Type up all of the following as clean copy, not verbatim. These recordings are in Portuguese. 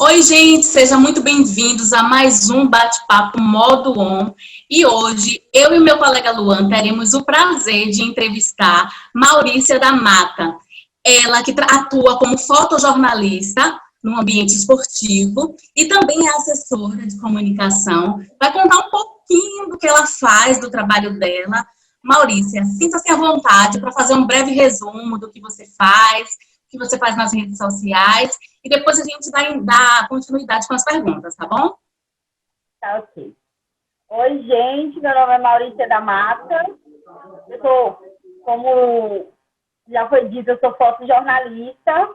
Oi, gente, sejam muito bem-vindos a mais um bate-papo Modo On. E hoje, eu e meu colega Luan teremos o prazer de entrevistar Maurícia da Mata. Ela que atua como fotojornalista no ambiente esportivo e também é assessora de comunicação. Vai contar um pouquinho do que ela faz, do trabalho dela. Maurícia, sinta-se à vontade para fazer um breve resumo do que você faz nas redes sociais, e depois a gente vai dar continuidade com as perguntas, tá bom? Tá, ok. Oi, gente, meu nome é Maurícia da Mata. Eu sou, como já foi dito, eu sou fotojornalista.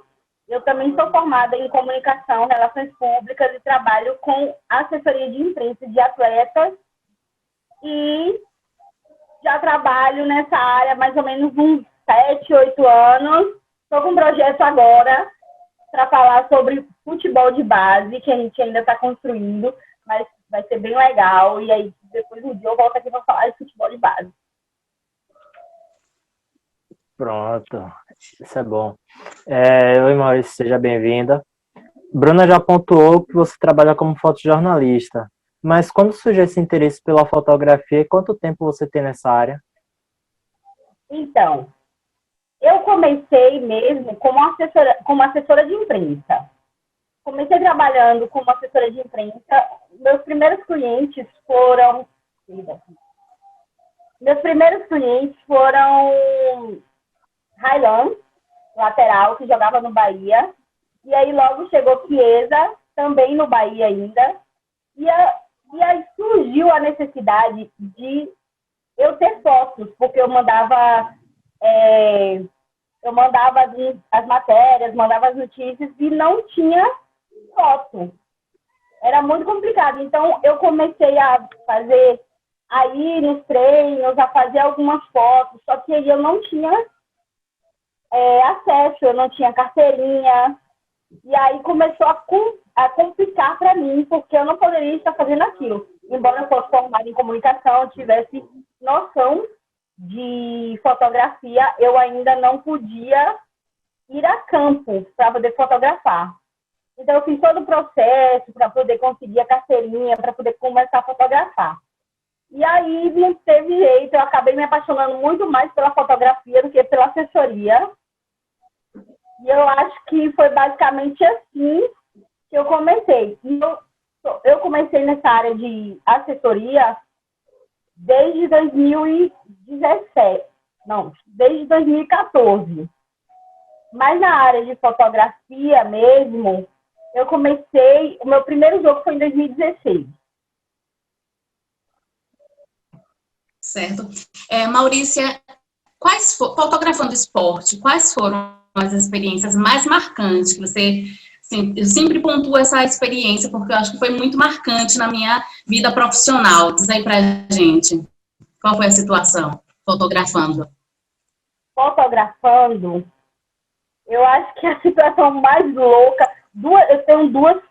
Eu também sou formada em comunicação, relações públicas e trabalho com assessoria de imprensa de atletas. E já trabalho nessa área há mais ou menos uns 7, 8 anos. Estou com um projeto agora para falar sobre futebol de base, que a gente ainda está construindo, mas vai ser bem legal. E aí, depois um dia eu volto aqui para falar de futebol de base. Pronto, isso é bom. Oi, Maurício, seja bem-vinda. Bruna já pontuou que você trabalha como fotojornalista, mas quando surgiu esse interesse pela fotografia, e quanto tempo você tem nessa área? Então, eu comecei mesmo como assessora de imprensa. Comecei trabalhando como assessora de imprensa. Meus primeiros clientes foram Raylan, lateral, que jogava no Bahia. E aí logo chegou Chiesa, também no Bahia ainda. E aí surgiu a necessidade de eu ter fotos, porque eu mandava as matérias, mandava as notícias e não tinha foto. Era muito complicado. Então, eu comecei a ir nos treinos, a fazer algumas fotos, só que aí eu não tinha acesso, eu não tinha carteirinha. E aí começou a complicar para mim, porque eu não poderia estar fazendo aquilo. Embora eu fosse formada em comunicação, tivesse noção de fotografia, eu ainda não podia ir a campo para poder fotografar. Então, eu fiz todo o processo para poder conseguir a carteirinha, para poder começar a fotografar. E aí, não teve jeito, eu acabei me apaixonando muito mais pela fotografia do que pela assessoria. E eu acho que foi basicamente assim que eu comecei. E eu comecei nessa área de assessoria desde 2017. Não, desde 2014. Mas na área de fotografia mesmo, eu comecei... O meu primeiro jogo foi em 2016. Certo. Maurícia, fotografando esporte, quais foram as experiências mais marcantes que você... Eu sempre pontuo essa experiência, porque eu acho que foi muito marcante na minha vida profissional. Diz aí pra gente, qual foi a situação fotografando? Fotografando, eu acho que a situação mais louca... eu tenho duas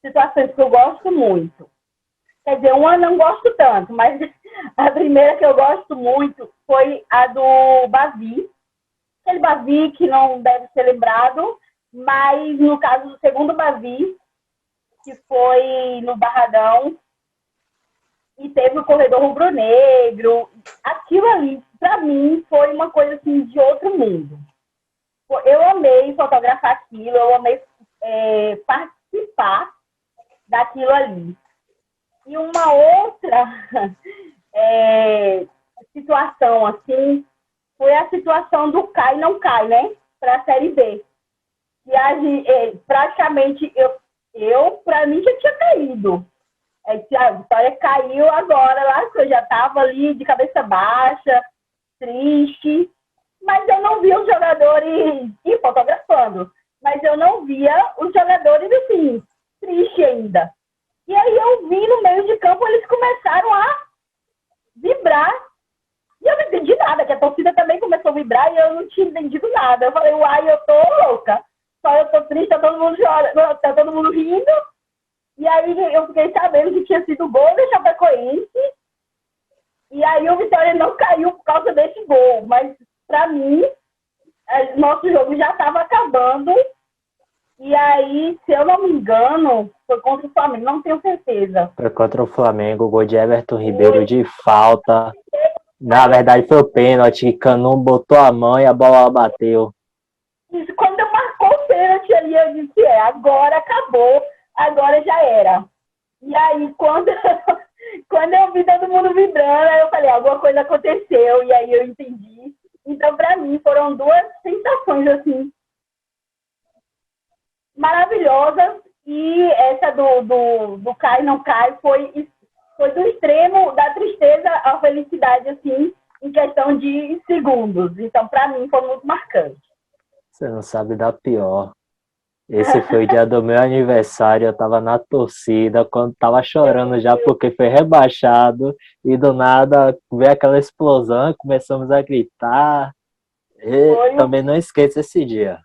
situações que eu gosto muito. Quer dizer, uma eu não gosto tanto, mas a primeira que eu gosto muito foi a do Bavi. Aquele Bavi que não deve ser lembrado, mas no caso do segundo Bavi, que foi no Barradão, e teve o corredor rubro-negro. Aquilo ali, para mim, foi uma coisa assim de outro mundo. Eu amei fotografar aquilo, eu amei participar daquilo ali. E uma outra situação, assim, foi a situação do cai não cai, né? Para a Série B. E praticamente, para mim, já tinha caído. A Vitória caiu agora, lá que eu já estava ali de cabeça baixa, triste. Mas eu não via os jogadores fotografando. Mas eu não via os jogadores, assim, tristes ainda. E aí eu vi no meio de campo, eles começaram a vibrar. E eu não entendi nada, que a torcida também começou a vibrar e eu não tinha entendido nada. Eu falei, uai, eu tô louca. Só eu tô triste, tá todo mundo rindo. E aí eu fiquei sabendo que tinha sido gol do Chapecoense. E aí o Vitória não caiu por causa desse gol. Mas, pra mim, nosso jogo já estava acabando. E aí, se eu não me engano, foi contra o Flamengo, não tenho certeza. Foi contra o Flamengo, gol de Everton Ribeiro de falta. Na verdade, foi o pênalti, que Canu botou a mão e a bola bateu. Isso, quando eu marcou o pênalti ali, eu disse, agora acabou, agora já era. E aí, quando eu vi todo mundo vibrando, eu falei, alguma coisa aconteceu, e aí eu entendi. Então, para mim, foram duas sensações, assim, maravilhosas, e essa do cai, não cai, foi do extremo da tristeza à felicidade, assim, em questão de segundos. Então, para mim, foi muito marcante. Você não sabe da pior. Esse foi o dia do meu aniversário, eu tava na torcida, quando tava chorando já porque foi rebaixado, e do nada veio aquela explosão, começamos a gritar. E também não esqueça esse dia.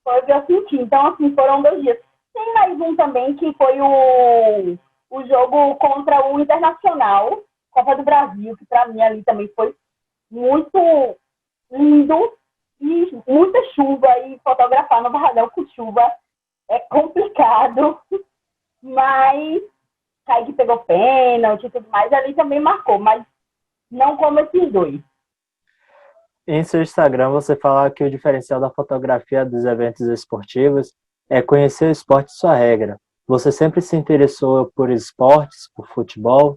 Foi o que eu senti. Então, assim, foram 2 dias. Tem mais um também, que foi o jogo contra o Internacional, Copa do Brasil, que para mim ali também foi muito lindo, e muita chuva, e fotografar no Barradão com chuva é complicado, mas Kaique pegou pênalti e tudo mais, ali também marcou, mas não como esses dois. Em seu Instagram, você fala que o diferencial da fotografia dos eventos esportivos é conhecer o esporte e sua regra. Você sempre se interessou por esportes, por futebol?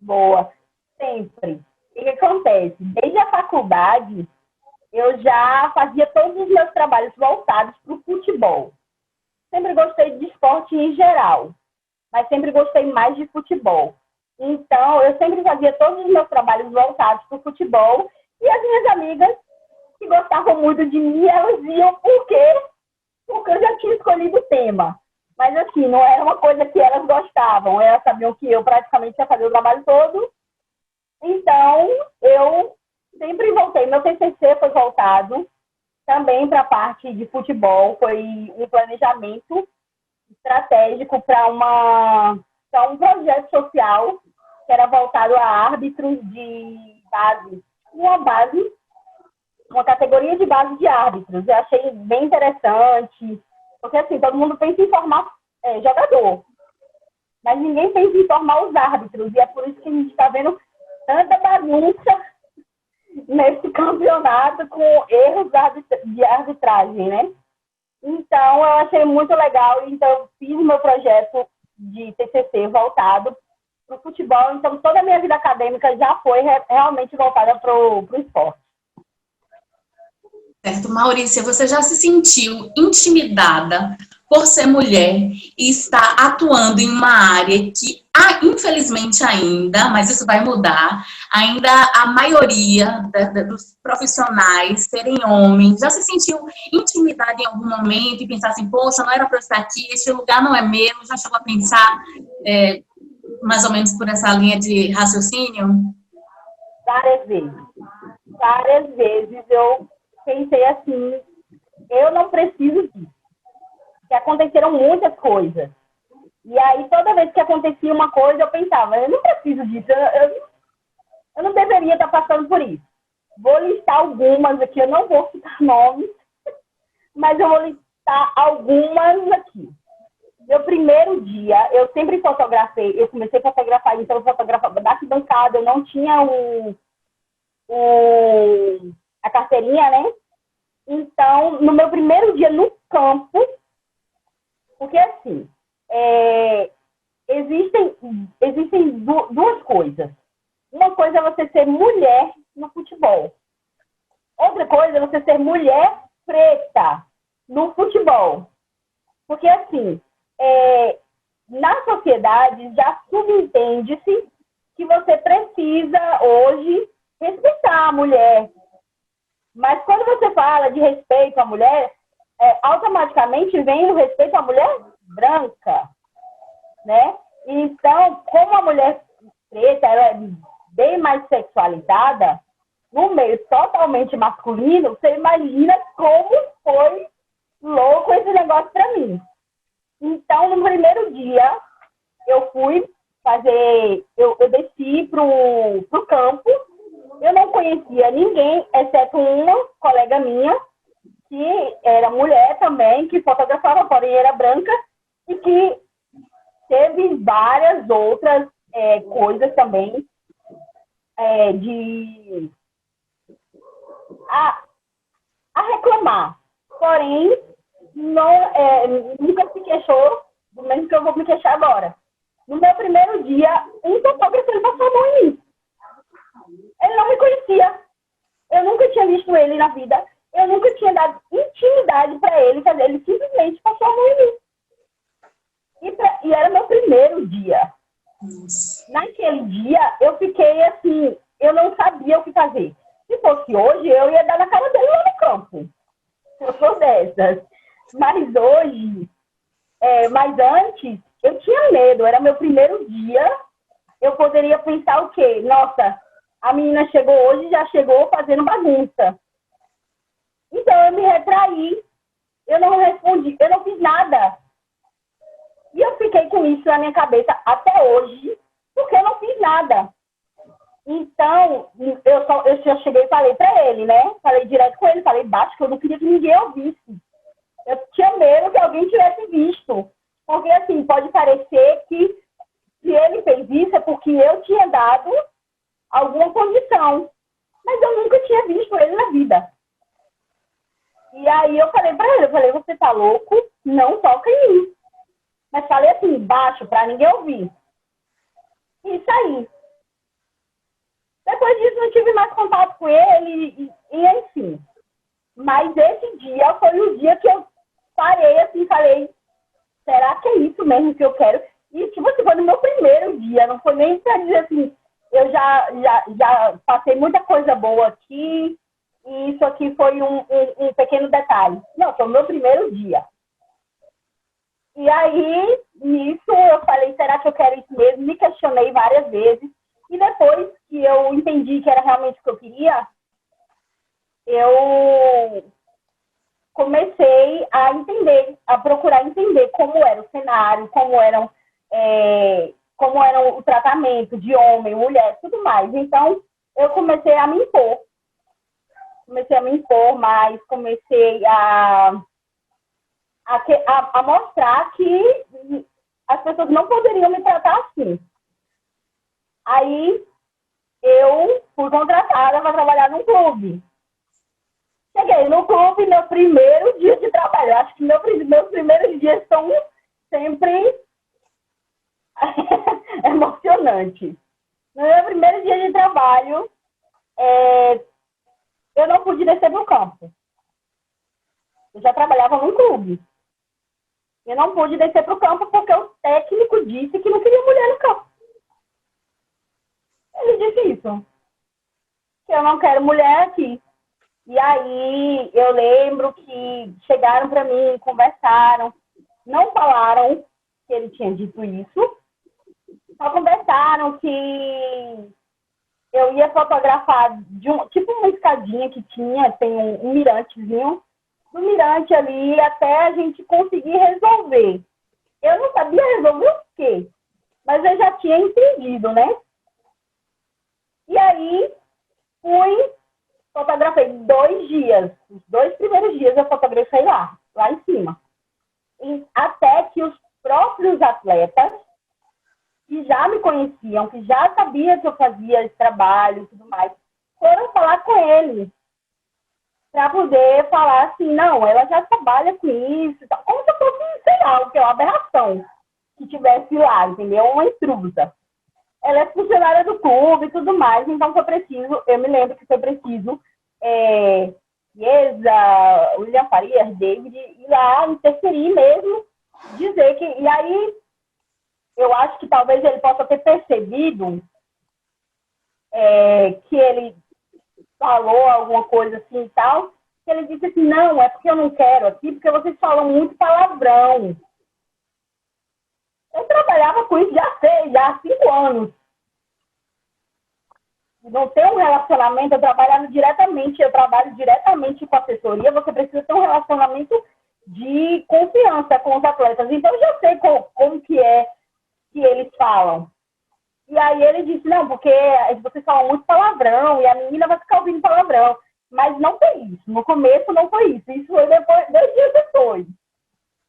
Boa, sempre. O que acontece? Desde a faculdade, eu já fazia todos os meus trabalhos voltados para o futebol. Sempre gostei de esporte em geral, mas sempre gostei mais de futebol. Então, eu sempre fazia todos os meus trabalhos voltados para o futebol, e as minhas amigas, que gostavam muito de mim, elas iam porque eu já tinha escolhido o tema. Mas, assim, não era uma coisa que elas gostavam, elas sabiam que eu praticamente ia fazer o trabalho todo. Então, eu sempre voltei. Meu TCC foi voltado também para a parte de futebol, foi um planejamento estratégico para um projeto social que era voltado a árbitros de base, uma categoria de base de árbitros. Eu achei bem interessante, porque assim, todo mundo pensa em formar jogador, mas ninguém pensa em formar os árbitros, e é por isso que a gente está vendo tanta bagunça nesse campeonato com erros de arbitragem, né? Então, eu achei muito legal, então fiz meu projeto de TCC voltado para o futebol, então toda a minha vida acadêmica já foi realmente voltada para o esporte. Certo, Maurícia, você já se sentiu intimidada por ser mulher e estar atuando em uma área que, infelizmente ainda, mas isso vai mudar, ainda a maioria dos profissionais serem homens? Já se sentiu intimidada em algum momento e pensar assim, poxa, não era para eu estar aqui, esse lugar não é meu? Já chegou a pensar mais ou menos por essa linha de raciocínio? Várias vezes. Várias vezes eu pensei assim, eu não preciso disso. Que aconteceram muitas coisas. E aí, toda vez que acontecia uma coisa, eu pensava, eu não preciso disso, eu não deveria estar passando por isso. Vou listar algumas aqui, eu não vou citar nomes, mas eu vou listar algumas aqui. Meu primeiro dia, eu sempre fotografei, eu comecei a fotografar, então eu fotografava da arquibancada, eu não tinha a carteirinha, né? Então, no meu primeiro dia no campo, porque assim, existem duas coisas. Uma coisa é você ser mulher no futebol. Outra coisa é você ser mulher preta no futebol. Porque assim, na sociedade já subentende-se que você precisa hoje respeitar a mulher. Mas quando você fala de respeito à mulher, automaticamente vem o respeito à mulher branca, né? Então, como a mulher preta ela é bem mais sexualizada, no meio totalmente masculino, você imagina como foi louco esse negócio para mim. Então, no primeiro dia, eu fui fazer, eu desci pro campo, eu não conhecia ninguém, exceto uma colega minha, que era mulher também, que fotografava, porém era branca, e que teve várias outras coisas também de a reclamar. Porém, não, nunca se queixou do mesmo que eu vou me queixar agora. No meu primeiro dia, um fotógrafo ele passou a mão em mim. Ele não me conhecia. Eu nunca tinha visto ele na vida. Eu nunca tinha dado intimidade para ele fazer. Ele simplesmente passou a mão em mim. E era meu primeiro dia. Naquele dia, eu fiquei assim, eu não sabia o que fazer. Se fosse hoje, eu ia dar na cara dele lá no campo. Eu sou dessas. Mas hoje, mas antes, eu tinha medo. Era meu primeiro dia. Eu poderia pensar o quê? Nossa, a menina chegou hoje e já chegou fazendo bagunça. Então, eu me retraí. Eu não respondi. Eu não fiz nada. E eu fiquei com isso na minha cabeça até hoje, porque eu não fiz nada. Então, eu cheguei e falei pra ele, né? Falei direto com ele, falei baixo, que eu não queria que ninguém ouvisse. Eu tinha medo que alguém tivesse visto. Porque, assim, pode parecer que se ele fez isso é porque eu tinha dado alguma condição. Mas eu nunca tinha visto ele na vida. E aí eu falei pra ele, eu falei, você tá louco? Não toca em mim. Mas falei assim, baixo, pra ninguém ouvir. E saí. Depois disso, não tive mais contato com ele e enfim. Mas esse dia foi o dia que eu parei assim, falei, será que é isso mesmo que eu quero? E tipo assim, foi no meu primeiro dia, não foi nem pra dizer assim, eu já passei muita coisa boa aqui, e isso aqui foi um pequeno detalhe. Não, foi o meu primeiro dia. E aí, nisso, eu falei, será que eu quero isso mesmo? Me questionei várias vezes. E depois que eu entendi que era realmente o que eu queria, eu comecei a entender, a procurar entender como era o cenário, como era o tratamento de homem, mulher, tudo mais. Então, eu comecei a me impor. Comecei a me impor mais, comecei a mostrar que as pessoas não poderiam me tratar assim. Aí, eu fui contratada para trabalhar num clube. Cheguei no clube, meu primeiro dia de trabalho. Eu acho que meus primeiros dias são sempre emocionantes. No meu primeiro dia de trabalho, eu não pude descer do campo. Eu já trabalhava num clube. Eu não pude descer para o campo porque o técnico disse que não queria mulher no campo. Ele disse isso. Que eu não quero mulher aqui. E aí eu lembro que chegaram para mim, conversaram. Não falaram que ele tinha dito isso. Só conversaram que eu ia fotografar tipo uma escadinha que tinha, tem um mirantezinho. Do mirante ali até a gente conseguir resolver. Eu não sabia resolver o quê, mas eu já tinha entendido, né? E aí, fotografei 2 dias. Os 2 primeiros dias eu fotografei lá em cima. E até que os próprios atletas, que já me conheciam, que já sabiam que eu fazia esse trabalho e tudo mais, foram falar com ele. Para poder falar assim, não, ela já trabalha com isso, como se fosse, sei lá, o que é uma aberração que tivesse lá, entendeu? Uma intrusa. Ela é funcionária do clube e tudo mais, então foi preciso, eu me lembro que foi preciso, Iesa, William Farias, David, ir lá interferir mesmo, dizer que, e aí, eu acho que talvez ele possa ter percebido que ele falou alguma coisa assim e tal, que ele disse assim, não, é porque eu não quero aqui, porque vocês falam muito palavrão. Eu trabalhava com isso já há 5 anos. Não ter um relacionamento, eu trabalho diretamente com a assessoria, você precisa ter um relacionamento de confiança com os atletas. Então, eu já sei como que é que eles falam. E aí ele disse, não, porque vocês falam muito palavrão, e a menina vai ficar ouvindo palavrão. Mas não foi isso. No começo não foi isso. Isso foi depois, 2 dias depois.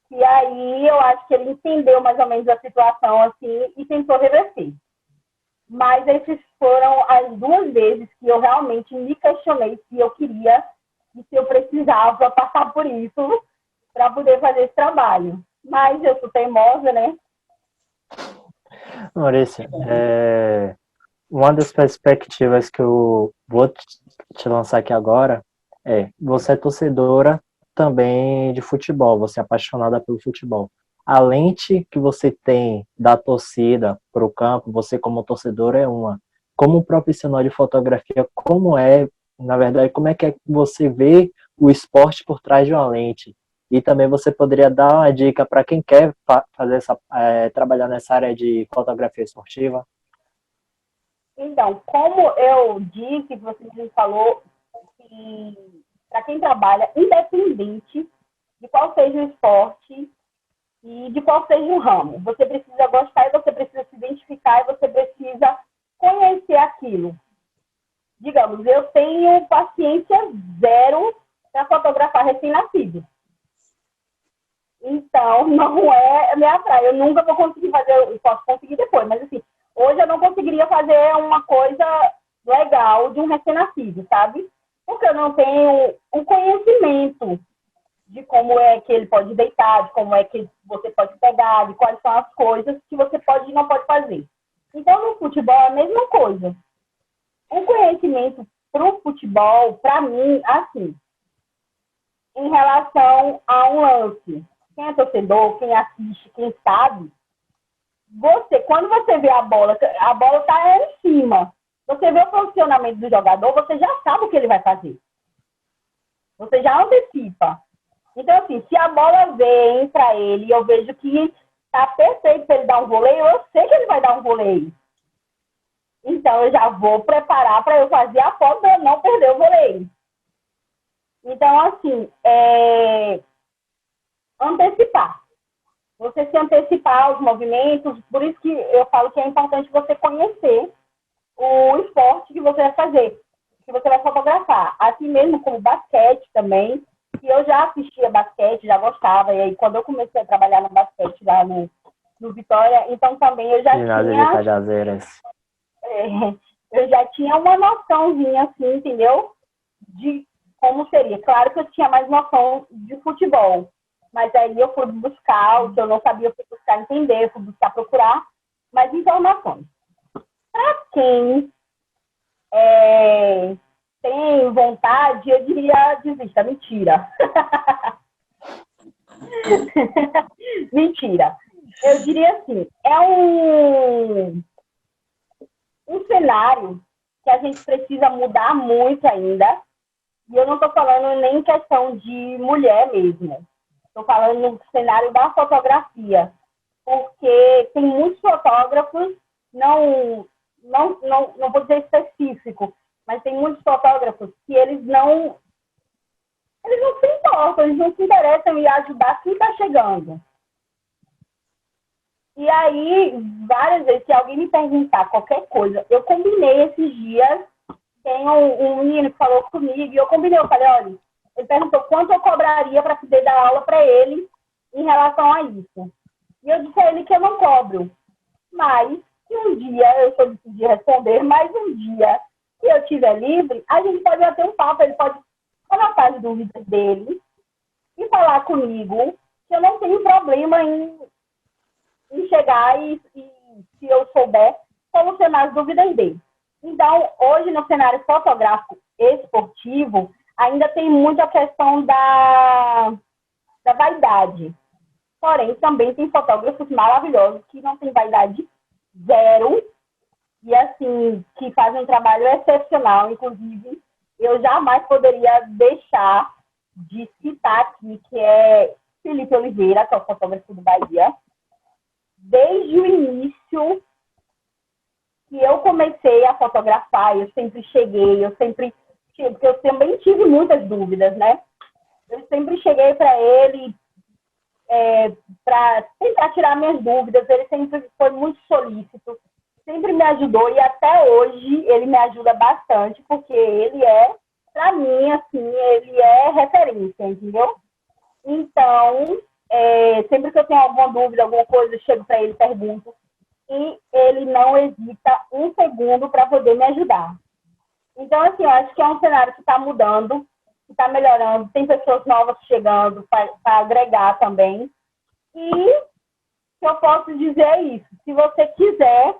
E aí eu acho que ele entendeu mais ou menos a situação assim e tentou reverter. Mas essas foram as 2 vezes que eu realmente me questionei se eu queria e se eu precisava passar por isso para poder fazer esse trabalho. Mas eu sou teimosa, né? Maurícia, uma das perspectivas que eu vou te lançar aqui agora você é torcedora também de futebol, você é apaixonada pelo futebol. A lente que você tem da torcida para o campo, você como torcedora é uma. Como profissional de fotografia, na verdade, como é que você vê o esporte por trás de uma lente? E também você poderia dar uma dica para quem quer fazer trabalhar nessa área de fotografia esportiva? Então, como eu disse, você me falou que para quem trabalha, independente de qual seja o esporte e de qual seja o ramo, você precisa gostar e você precisa se identificar e você precisa conhecer aquilo. Digamos, eu tenho paciência zero para fotografar recém-nascido. Então, não é a minha praia. Eu nunca vou conseguir fazer, eu posso conseguir depois, mas assim, hoje eu não conseguiria fazer uma coisa legal de um recém-nascido, sabe? Porque eu não tenho o conhecimento de como é que ele pode deitar, de como é que você pode pegar, de quais são as coisas que você pode e não pode fazer. Então, no futebol é a mesma coisa. O conhecimento para o futebol, para mim, assim, em relação a um lance, quem é torcedor, quem assiste, quem sabe, quando você vê a bola está em cima. Você vê o posicionamento do jogador, você já sabe o que ele vai fazer. Você já antecipa. Então, assim, se a bola vem para ele e eu vejo que está perfeito para ele dar um voleio, eu sei que ele vai dar um voleio. Então, eu já vou preparar para eu fazer a foto para eu não perder o voleio. Então, assim, antecipar. Você se antecipar aos movimentos, por isso que eu falo que é importante você conhecer o esporte que você vai fazer, que você vai fotografar. Assim mesmo como basquete também, que eu já assistia basquete, já gostava, e aí quando eu comecei a trabalhar no basquete lá no Vitória, então também eu já eu já tinha uma noçãozinha assim, entendeu? De como seria. Claro que eu tinha mais noção de futebol, mas aí eu fui buscar o que eu não sabia, eu fui buscar entender, fui buscar procurar mais informações. Para quem tem vontade, eu diria desista. Mentira. Mentira. Eu diria assim, é um cenário que a gente precisa mudar muito ainda. E eu não estou falando nem em questão de mulher mesmo. Estou falando no cenário da fotografia. Porque tem muitos fotógrafos, não vou dizer específico, mas tem muitos fotógrafos que eles não se importam, eles não se interessam em ajudar quem está chegando. E aí, várias vezes, se alguém me perguntar qualquer coisa, eu combinei esses dias, tem um menino que falou comigo, e eu combinei, eu falei, olha, ele perguntou quanto eu cobraria para poder dar aula para ele em relação a isso. E eu disse a ele que eu não cobro, mas se um dia, eu sou difícil de responder, mas um dia que eu estiver livre, a gente pode bater um papo, ele pode anotar as dúvidas dele e falar comigo que eu não tenho problema em chegar e se eu souber, solucionar as dúvidas dele. Então, hoje, no cenário fotográfico esportivo, ainda tem muito a questão da vaidade. Porém, também tem fotógrafos maravilhosos que não têm vaidade zero e, assim, que fazem um trabalho excepcional. Inclusive, eu jamais poderia deixar de citar aqui, que é Felipe Oliveira, que é o fotógrafo do Bahia. Desde o início que eu comecei a fotografar, eu sempre cheguei, porque eu também tive muitas dúvidas, né? Eu sempre cheguei para ele para tentar tirar minhas dúvidas, ele sempre foi muito solícito, sempre me ajudou e até hoje ele me ajuda bastante, porque ele é para mim, assim, ele é referência, entendeu? Então, sempre que eu tenho alguma dúvida, alguma coisa, eu chego para ele, pergunto, e ele não hesita um segundo para poder me ajudar. Então, assim, eu acho que é um cenário que está mudando, que está melhorando, tem pessoas novas chegando para agregar também. E o que eu posso dizer é isso. Se você quiser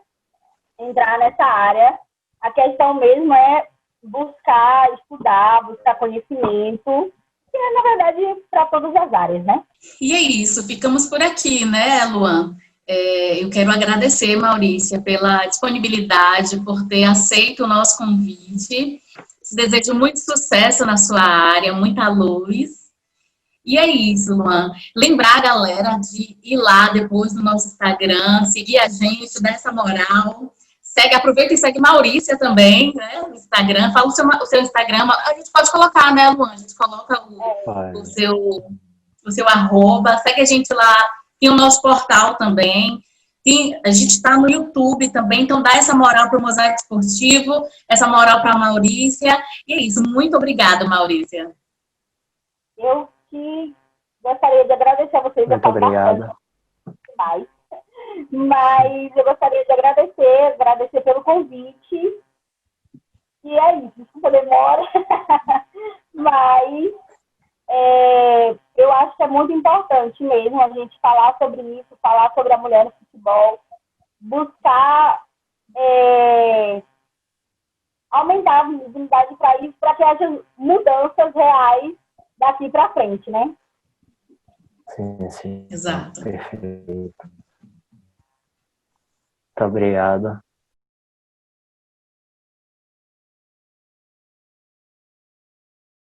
entrar nessa área, a questão mesmo é buscar, estudar, buscar conhecimento, que é, na verdade, para todas as áreas, né? E é isso, ficamos por aqui, né, Luan? Eu quero agradecer, Maurícia, pela disponibilidade, por ter aceito o nosso convite. Te desejo muito sucesso na sua área, muita luz. E é isso, Luan. Lembrar a galera de ir lá depois no nosso Instagram, seguir a gente, dar essa moral. Aproveita e segue Maurícia também, né, no Instagram. Fala o seu Instagram. A gente pode colocar, né, Luan? A gente coloca o seu arroba. Segue a gente lá. Tem o nosso portal também. A gente está no YouTube também, então dá essa moral para o Mosaico Esportivo, essa moral para a Maurícia. E é isso. Muito obrigada, Maurícia. Eu que gostaria de agradecer a vocês. Muito obrigada. Mas eu gostaria de agradecer pelo convite. E é isso, desculpa a demora. Mas eu acho que é muito importante mesmo a gente falar sobre isso, falar sobre a mulher no futebol, buscar aumentar a visibilidade para isso, para que haja mudanças reais daqui para frente, né? Sim. Exato. Perfeito. Muito obrigado.